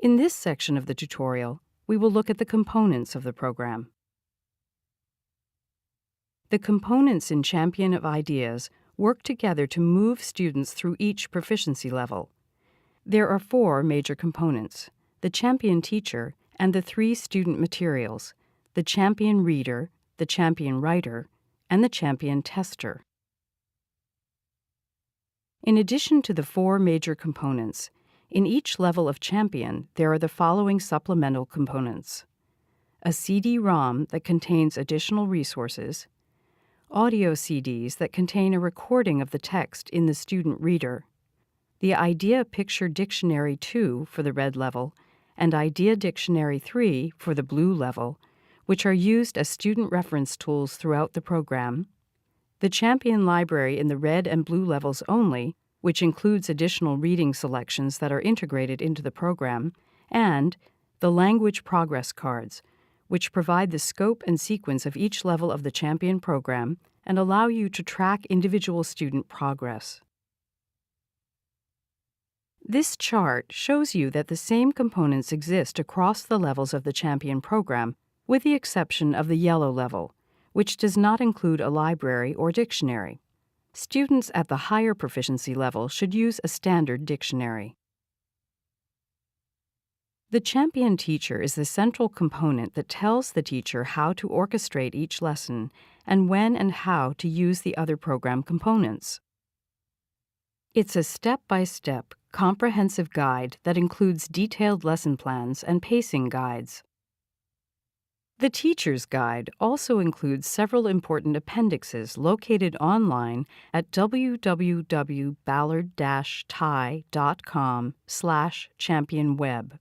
In this section of the tutorial, we will look at the components of the program. The components in Champion of Ideas work together to move students through each proficiency level. There are 4 major components: the Champion Teacher and the 3 student materials, the Champion Reader, the Champion Writer, and the Champion Tester. In addition to the 4 major components, in each level of Champion, there are the following supplemental components: a CD-ROM that contains additional resources, audio CDs that contain a recording of the text in the student reader, the Idea Picture Dictionary 2 for the red level, and Idea Dictionary 3 for the blue level, which are used as student reference tools throughout the program, the Champion Library in the red and blue levels only, which includes additional reading selections that are integrated into the program, and the Language Progress Cards, which provide the scope and sequence of each level of the Champion program and allow you to track individual student progress. This chart shows you that the same components exist across the levels of the Champion program, with the exception of the yellow level, which does not include a library or dictionary. Students at the higher proficiency level should use a standard dictionary. The Champion Teacher is the central component that tells the teacher how to orchestrate each lesson and when and how to use the other program components. It's a step-by-step, comprehensive guide that includes detailed lesson plans and pacing guides. The Teacher's Guide also includes several important appendixes located online at www.ballard-tie.com/championweb.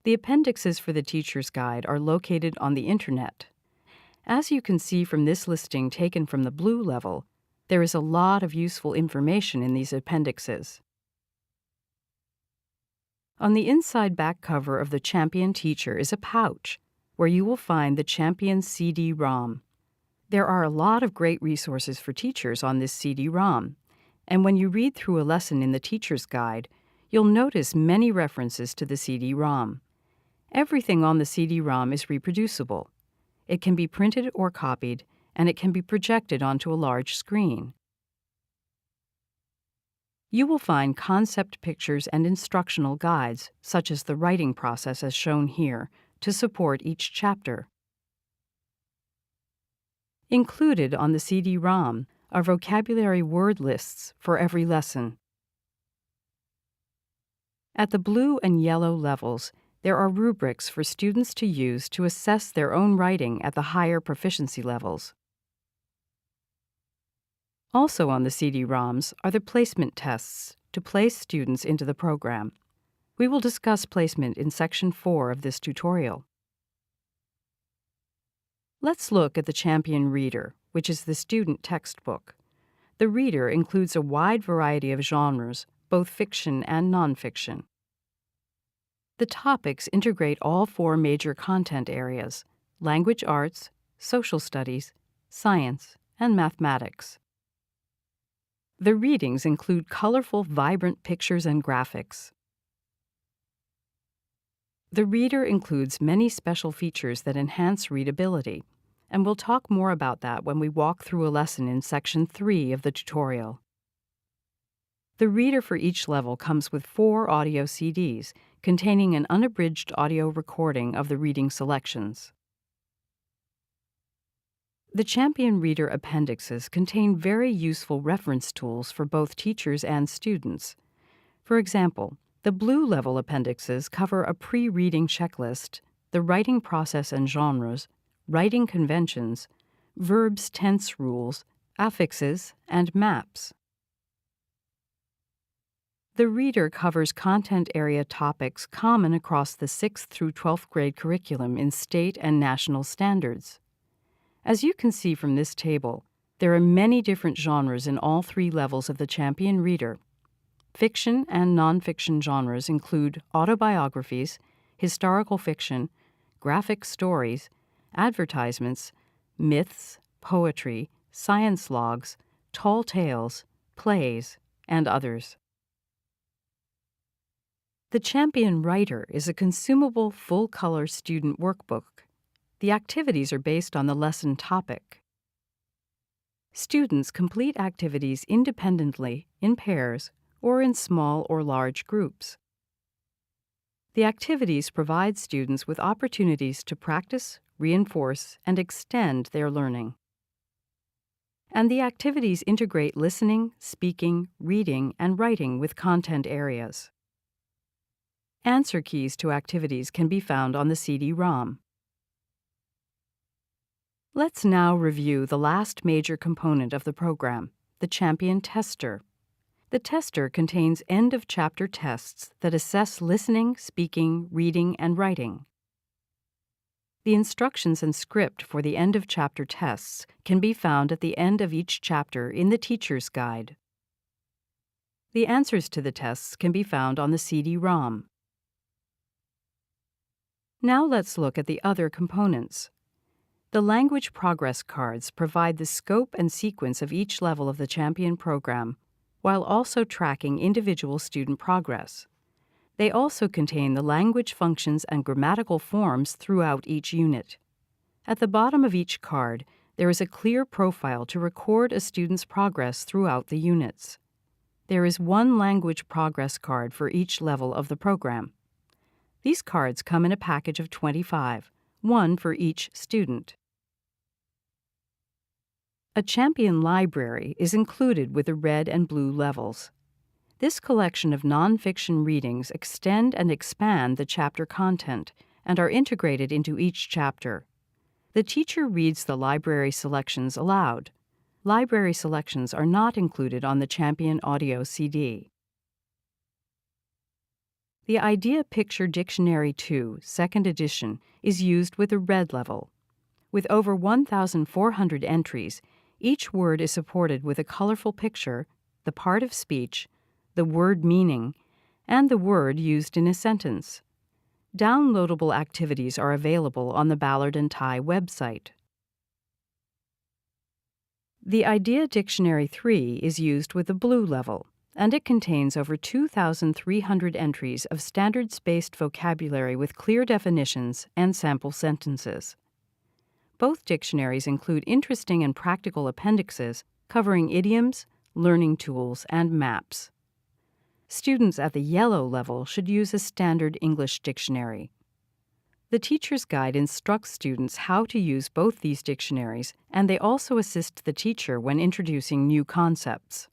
The appendixes for the Teacher's Guide are located on the Internet. As you can see from this listing taken from the blue level, there is a lot of useful information in these appendixes. On the inside back cover of the Champion Teacher is a pouch where you will find the Champion CD-ROM. There are a lot of great resources for teachers on this CD-ROM, and when you read through a lesson in the Teacher's Guide, you'll notice many references to the CD-ROM. Everything on the CD-ROM is reproducible. It can be printed or copied, and it can be projected onto a large screen. You will find concept pictures and instructional guides, such as the writing process as shown here, to support each chapter. Included on the CD-ROM are vocabulary word lists for every lesson. At the blue and yellow levels, there are rubrics for students to use to assess their own writing at the higher proficiency levels. Also on the CD-ROMs are the placement tests to place students into the program. We will discuss placement in Section 4 of this tutorial. Let's look at the Champion Reader, which is the student textbook. The Reader includes a wide variety of genres, both fiction and nonfiction. The topics integrate all 4 major content areas: language arts, social studies, science, and mathematics. The readings include colorful, vibrant pictures and graphics. The Reader includes many special features that enhance readability, and we'll talk more about that when we walk through a lesson in Section 3 of the tutorial. The Reader for each level comes with 4 audio CDs containing an unabridged audio recording of the reading selections. The Champion Reader appendixes contain very useful reference tools for both teachers and students. For example, the blue level appendixes cover a pre-reading checklist, the writing process and genres, writing conventions, verbs tense rules, affixes, and maps. The Reader covers content area topics common across the 6th through 12th grade curriculum in state and national standards. As you can see from this table, there are many different genres in all 3 levels of the Champion Reader. Fiction and nonfiction genres include autobiographies, historical fiction, graphic stories, advertisements, myths, poetry, science logs, tall tales, plays, and others. The Champion Writer is a consumable full-color student workbook. The activities are based on the lesson topic. Students complete activities independently, in pairs, or in small or large groups. The activities provide students with opportunities to practice, reinforce, and extend their learning. And the activities integrate listening, speaking, reading, and writing with content areas. Answer keys to activities can be found on the CD-ROM. Let's now review the last major component of the program, the Champion Tester. The tester contains end-of-chapter tests that assess listening, speaking, reading, and writing. The instructions and script for the end-of-chapter tests can be found at the end of each chapter in the teacher's guide. The answers to the tests can be found on the CD-ROM. Now let's look at the other components. The language progress cards provide the scope and sequence of each level of the Champion program, while also tracking individual student progress. They also contain the language functions and grammatical forms throughout each unit. At the bottom of each card, there is a clear profile to record a student's progress throughout the units. There is one language progress card for each level of the program. These cards come in a package of 25, one for each student. A Champion library is included with the red and blue levels. This collection of nonfiction readings extend and expand the chapter content and are integrated into each chapter. The teacher reads the library selections aloud. Library selections are not included on the Champion audio CD. The Idea Picture Dictionary 2, 2nd edition, is used with a red level. With over 1,400 entries, each word is supported with a colorful picture, the part of speech, the word meaning, and the word used in a sentence. Downloadable activities are available on the Ballard and Tye website. The Idea Dictionary 3 is used with a blue level, and it contains over 2,300 entries of standard-spaced vocabulary with clear definitions and sample sentences. Both dictionaries include interesting and practical appendixes covering idioms, learning tools, and maps. Students at the yellow level should use a standard English dictionary. The teacher's guide instructs students how to use both these dictionaries, and they also assist the teacher when introducing new concepts.